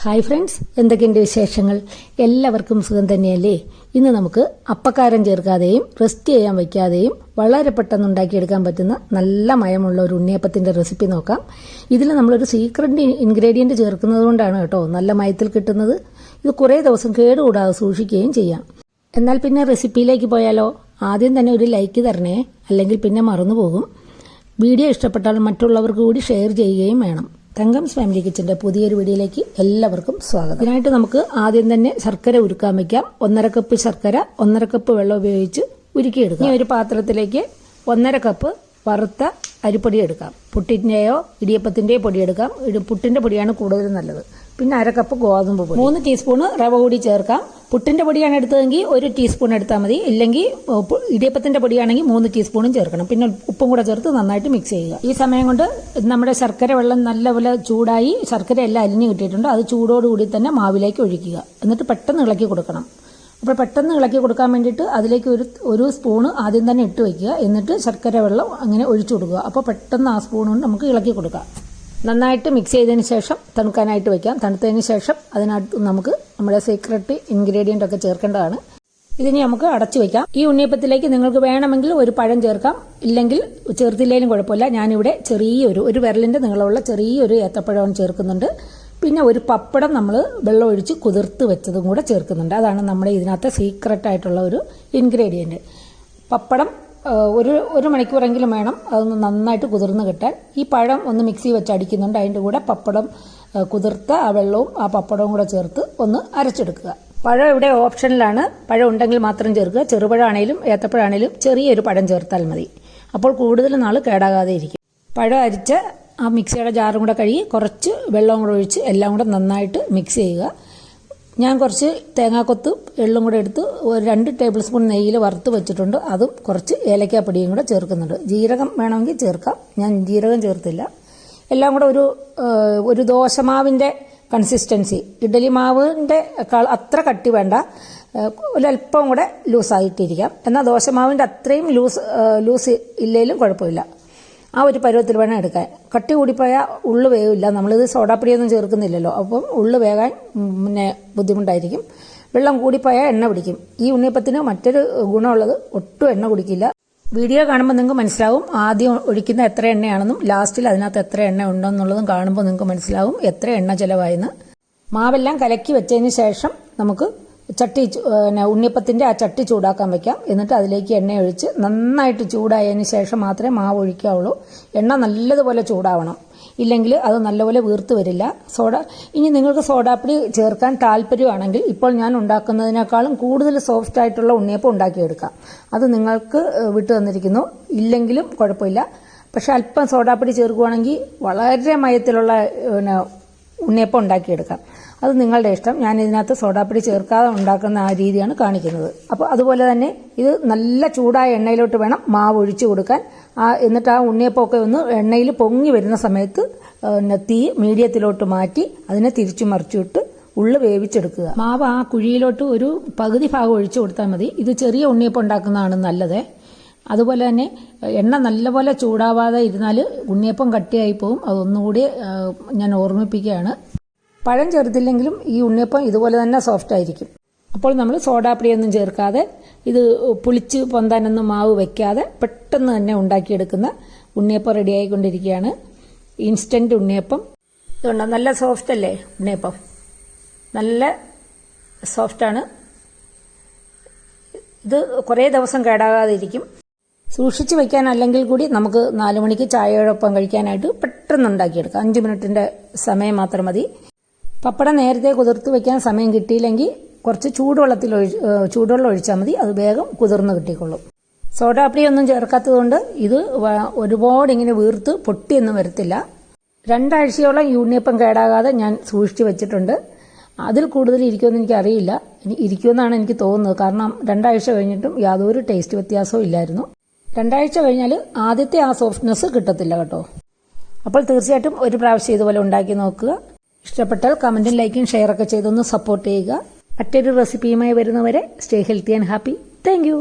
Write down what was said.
Hi friends, എന്തൊക്കെയുണ്ട് വിശേഷങ്ങൾ? എല്ലാവർക്കും സുഖം തന്നെയല്ലേ? ഇന്ന് നമുക്ക് അപ്പക്കാരം ചേർക്കാതെയും റെസ്റ്റ് ചെയ്യാൻ വയ്ക്കാതെയും വളരെ പെട്ടെന്ന് ഉണ്ടാക്കിയെടുക്കാൻ പറ്റുന്ന നല്ല മയമുള്ള ഒരു ഉണ്ണിയപ്പത്തിന്റെ റെസിപ്പി നോക്കാം. ഇതിൽ നമ്മളൊരു സീക്രട്ട് ഇൻഗ്രീഡിയന്റ് ചേർക്കുന്നത് കൊണ്ടാണ് കേട്ടോ നല്ല മയത്തിൽ കിട്ടുന്നത്. ഇത് കുറേ ദിവസം കേടുകൂടാതെ സൂക്ഷിക്കുകയും ചെയ്യാം. എന്നാൽ പിന്നെ റെസിപ്പിയിലേക്ക് പോയാലോ? ആദ്യം തന്നെ ഒരു ലൈക്ക് തരണേ, അല്ലെങ്കിൽ പിന്നെ മറന്നുപോകും. വീഡിയോ ഇഷ്ടപ്പെട്ടാൽ മറ്റുള്ളവർക്ക് കൂടി ഷെയർ ചെയ്യുകയും വേണം. തങ്കംസ് ഫാമിലി കിച്ചന്റെ പുതിയൊരു വീഡിയോയിലേക്ക് എല്ലാവർക്കും സ്വാഗതം. ഇതിനായിട്ട് നമുക്ക് ആദ്യം തന്നെ ശർക്കര ഉരുക്കാൻ വയ്ക്കാം. 1.5 കപ്പ് ശർക്കര 1.5 കപ്പ് വെള്ളം ഉപയോഗിച്ച് ഉരുക്കിയെടുക്കാം. ഈ ഒരു പാത്രത്തിലേക്ക് 1.5 കപ്പ് വറുത്ത അരിപ്പൊടി എടുക്കാം. പുട്ടിന്റെയോ ഇടിയപ്പത്തിന്റെയോ പൊടി എടുക്കാം. പുട്ടിന്റെ പൊടിയാണ് കൂടുതൽ നല്ലത്. പിന്നെ 1/2 കപ്പ് ഗോതമ്പ് പൊടി, 3 ടീസ്പൂൺ റവ കൂടി ചേർക്കാം. പുട്ടിന്റെ പൊടിയാണ് എടുത്തതെങ്കിൽ 1 ടീസ്പൂൺ എടുത്താൽ മതി. ഇല്ലെങ്കിൽ ഇടിയപ്പത്തിന്റെ പൊടിയാണെങ്കിൽ 3 ടീസ്പൂണും ചേർക്കണം. പിന്നെ ഉപ്പും കൂടെ ചേർത്ത് നന്നായിട്ട് മിക്സ് ചെയ്യുക. ഈ സമയം കൊണ്ട് നമ്മുടെ ശർക്കര വെള്ളം നല്ലപോലെ ചൂടായി ശർക്കര എല്ലാം അലിഞ്ഞു കിട്ടിയിട്ടുണ്ട്. അത് ചൂടോടുകൂടി തന്നെ മാവിലേക്ക് ഒഴിക്കുക. എന്നിട്ട് പെട്ടെന്ന് ഇളക്കി കൊടുക്കണം. അപ്പോൾ പെട്ടെന്ന് ഇളക്കി കൊടുക്കാൻ വേണ്ടിയിട്ട് അതിലേക്ക് ഒരു സ്പൂണ് ആദ്യം തന്നെ ഇട്ട് വയ്ക്കുക. എന്നിട്ട് ശർക്കര വെള്ളം അങ്ങനെ ഒഴിച്ചു കൊടുക്കുക. അപ്പോൾ പെട്ടെന്ന് ആ സ്പൂൺ കൊണ്ട് നമുക്ക് ഇളക്കി കൊടുക്കാം. നന്നായിട്ട് മിക്സ് ചെയ്തതിന് ശേഷം തണുക്കാനായിട്ട് വയ്ക്കാം. തണുത്തതിന് ശേഷം അതിനകത്ത് നമുക്ക് നമ്മുടെ സീക്രട്ട് ഇൻഗ്രീഡിയൻ്റ് ഒക്കെ ചേർക്കേണ്ടതാണ്. ഇതിനി നമുക്ക് അടച്ചു വയ്ക്കാം. ഈ ഉണ്ണിയപ്പത്തിലേക്ക് നിങ്ങൾക്ക് വേണമെങ്കിൽ ഒരു പഴം ചേർക്കാം, ഇല്ലെങ്കിൽ ചേർത്തില്ലെങ്കിലും കുഴപ്പമില്ല. ഞാനിവിടെ ഒരു വിരലിന്റെ നീളമുള്ള ചെറിയൊരു ഏത്തപ്പഴം ചേർക്കുന്നുണ്ട്. പിന്നെ ഒരു പപ്പടം നമ്മൾ വെള്ളം ഒഴിച്ച് കുതിർത്ത് വെച്ചതും കൂടെ ചേർക്കുന്നുണ്ട്. അതാണ് നമ്മുടെ ഇതിനകത്ത് സീക്രട്ട് ആയിട്ടുള്ള ഒരു ഇൻഗ്രീഡിയൻറ്റ്. പപ്പടം ഒരു മണിക്കൂറെങ്കിലും വേണം അതൊന്ന് നന്നായിട്ട് കുതിർന്ന് കിട്ടാൻ. ഈ പഴം ഒന്ന് മിക്സി വെച്ച് അടിക്കുന്നുണ്ട്. അതിൻ്റെ കൂടെ പപ്പടം കുതിർത്ത ആ വെള്ളവും ആ പപ്പടവും കൂടെ ചേർത്ത് ഒന്ന് അരച്ചെടുക്കുക. പഴം ഇവിടെ ഓപ്ഷനിലാണ്. പഴം ഉണ്ടെങ്കിൽ മാത്രം ചേർക്കുക. ചെറുപഴമാണേലും ഏത്തപ്പഴമാണേലും ചെറിയൊരു പഴം ചേർത്താൽ മതി. അപ്പോൾ കൂടുതൽ നാൾ കേടാകാതെ ഇരിക്കും. പഴം അരിച്ച ആ മിക്സിയുടെ ജാറും കൂടെ കഴുകി കുറച്ച് വെള്ളവും കൂടെ ഒഴിച്ച് എല്ലാം കൂടെ നന്നായിട്ട് മിക്സ് ചെയ്യുക. ഞാൻ കുറച്ച് തേങ്ങാക്കൊത്തും എള്ളും കൂടെ എടുത്ത് 2 ടേബിൾ സ്പൂൺ നെയ്യിൽ വറുത്ത് വെച്ചിട്ടുണ്ട്. അതും കുറച്ച് ഏലക്കാപ്പൊടിയും കൂടെ ചേർക്കുന്നുണ്ട്. ജീരകം വേണമെങ്കിൽ ചേർക്കാം. ഞാൻ ജീരകം ചേർത്തില്ല. എല്ലാം കൂടെ ഒരു ദോശമാവിൻ്റെ കൺസിസ്റ്റൻസി, ഇഡ്ഡലി മാവിൻ്റെ അത്ര കട്ടി വേണ്ട, ഒരല്പം കൂടെ ലൂസായിട്ടിരിക്കാം. എന്നാൽ ദോശമാവിൻ്റെ അത്രയും ലൂസ് ഇല്ലെങ്കിലും കുഴപ്പമില്ല. ആ ഒരു പരുവത്തിൽ വേണം എടുക്കാൻ. കട്ടി കൂടിപ്പോയാൽ ഉള്ളു വേവില്ല. നമ്മളിത് സോഡാപ്പൊടിയൊന്നും ചേർക്കുന്നില്ലല്ലോ, അപ്പം ഉള്ളു വേകാൻ ബുദ്ധിമുട്ടായിരിക്കും. വെള്ളം കൂടിപ്പോയാൽ എണ്ണ പിടിക്കും. ഈ ഉണ്ണിയപ്പത്തിന് മറ്റൊരു ഗുണമുള്ളത്, ഒട്ടും എണ്ണ കുടിക്കില്ല. വീഡിയോ കാണുമ്പോൾ നിങ്ങൾക്ക് മനസ്സിലാവും ആദ്യം ഒഴിക്കുന്ന എത്ര എണ്ണയാണെന്നും ലാസ്റ്റിൽ അതിനകത്ത് എത്ര എണ്ണ ഉണ്ടെന്നുള്ളതും കാണുമ്പോൾ നിങ്ങൾക്ക് മനസ്സിലാവും എത്ര എണ്ണ ചിലവായെന്ന്. മാവെല്ലാം കലക്കി വെച്ചതിന് ശേഷം നമുക്ക് ഉണ്ണിയപ്പത്തിന്റെ ആ ചട്ടി ചൂടാക്കാൻ വെക്കാം. എന്നിട്ട് അതിലേക്ക് എണ്ണ ഒഴിച്ച് നന്നായിട്ട് ചൂടായതിന് ശേഷം മാത്രമേ മാവ് ഒഴിക്കാവുള്ളൂ. എണ്ണ നല്ലതുപോലെ ചൂടാവണം, ഇല്ലെങ്കിൽ അത് നല്ലപോലെ വീർത്ത് വരില്ല. ഇനി നിങ്ങൾക്ക് സോഡാപ്പൊടി ചേർക്കാൻ താല്പര്യമാണെങ്കിൽ ഇപ്പോൾ ഞാൻ ഉണ്ടാക്കുന്നതിനേക്കാളും കൂടുതൽ സോഫ്റ്റ് ആയിട്ടുള്ള ഉണ്ണിയപ്പം ഉണ്ടാക്കിയെടുക്കാം. അത് നിങ്ങൾക്ക് വിട്ടു തന്നിരിക്കുന്നു. ഇല്ലെങ്കിലും കുഴപ്പമില്ല. പക്ഷെ അല്പം സോഡാപ്പൊടി ചേർക്കുകയാണെങ്കിൽ വളരെ മയത്തിലുള്ള ഉണ്ണിയപ്പം ഉണ്ടാക്കിയെടുക്കാം. അത് നിങ്ങളുടെ ഇഷ്ടം. ഞാൻ ഇതിനകത്ത് സോഡാപ്പൊടി ചേർക്കാതെ ഉണ്ടാക്കുന്ന ആ രീതിയാണ് കാണിക്കുന്നത്. അപ്പോൾ അതുപോലെ തന്നെ ഇത് നല്ല ചൂടായ എണ്ണയിലോട്ട് വേണം മാവ് ഒഴിച്ചു കൊടുക്കാൻ. എന്നിട്ട് ആ ഉണ്ണിയപ്പമൊക്കെ ഒന്ന് എണ്ണയിൽ പൊങ്ങി വരുന്ന സമയത്ത് തീ മീഡിയത്തിലോട്ട് മാറ്റി അതിനെ തിരിച്ചു മറിച്ചിട്ട് ഉള്ളു വേവിച്ചെടുക്കുക. മാവ് ആ കുഴിയിലോട്ട് ഒരു പകുതി ഭാഗം ഒഴിച്ചു കൊടുത്താൽ മതി. ഇത് ചെറിയ ഉണ്ണിയപ്പം ഉണ്ടാക്കുന്നതാണ് നല്ലത്. അതുപോലെ തന്നെ എണ്ണ നല്ലപോലെ ചൂടാവാതെ ഇരുന്നാൽ ഉണ്ണിയപ്പം കട്ടിയായി പോകും. അതൊന്നുകൂടി ഞാൻ ഓർമ്മിപ്പിക്കുകയാണ്. പഴം ചേർത്തില്ലെങ്കിലും ഈ ഉണ്ണിയപ്പം ഇതുപോലെ തന്നെ സോഫ്റ്റ് ആയിരിക്കും. അപ്പോൾ നമ്മൾ സോഡാപ്പൊടിയൊന്നും ചേർക്കാതെ ഇത് പുളിച്ച് പൊന്താനൊന്നും മാവ് വെക്കാതെ പെട്ടെന്ന് തന്നെ ഉണ്ടാക്കിയെടുക്കുന്ന ഉണ്ണിയപ്പം റെഡിയായിക്കൊണ്ടിരിക്കുകയാണ്. ഇൻസ്റ്റന്റ് ഉണ്ണിയപ്പം. ഇതുകൊണ്ട് നല്ല സോഫ്റ്റ് അല്ലേ ഉണ്ണിയപ്പം? നല്ല സോഫ്റ്റാണ്. ഇത് കുറേ ദിവസം കേടാകാതെ ഇരിക്കും. സൂക്ഷിച്ച് വയ്ക്കാൻ അല്ലെങ്കിൽ കൂടി നമുക്ക് 4 മണിക്ക് ചായയോടൊപ്പം കഴിക്കാനായിട്ട് പെട്ടെന്ന് ഉണ്ടാക്കിയെടുക്കാം. 5 മിനിറ്റിന്റെ സമയം മാത്രം മതി. പപ്പടം നേരത്തെ കുതിർത്ത് വയ്ക്കാൻ സമയം കിട്ടിയില്ലെങ്കിൽ കുറച്ച് ചൂടുവെള്ളം ഒഴിച്ചാൽ മതി. അത് വേഗം കുതിർന്ന് കിട്ടിക്കൊള്ളും. സോഡാപ്പൊടിയൊന്നും ചേർക്കാത്തതുകൊണ്ട് ഇത് ഒരുപാട് ഇങ്ങനെ വീർത്ത് പൊട്ടിയൊന്നും വരത്തില്ല. 2 ആഴ്ചയോളം ഈ ഉണ്ണിയപ്പം കേടാകാതെ ഞാൻ സൂക്ഷിച്ച് വെച്ചിട്ടുണ്ട്. അതിൽ കൂടുതൽ ഇരിക്കുമെന്ന് എനിക്കറിയില്ല. ഇരിക്കുമെന്നാണ് എനിക്ക് തോന്നുന്നത്. കാരണം 2 ആഴ്ച കഴിഞ്ഞിട്ടും യാതൊരു ടേസ്റ്റ് വ്യത്യാസവും ഇല്ലായിരുന്നു. 2 ആഴ്ച കഴിഞ്ഞാൽ ആദ്യത്തെ ആ സോഫ്റ്റ്നെസ് കിട്ടത്തില്ല കേട്ടോ. അപ്പോൾ തീർച്ചയായിട്ടും ഒരു പ്രാവശ്യം ഇതുപോലെ ഉണ്ടാക്കി നോക്കുക. ഇഷ്ടപ്പെട്ടാൽ കമന്റും ലൈക്കും ഷെയറൊക്കെ ചെയ്തൊന്ന് സപ്പോർട്ട് ചെയ്യുക. മറ്റൊരു റെസിപ്പിയുമായി വരുന്നവരെ stay healthy and happy. Thank you.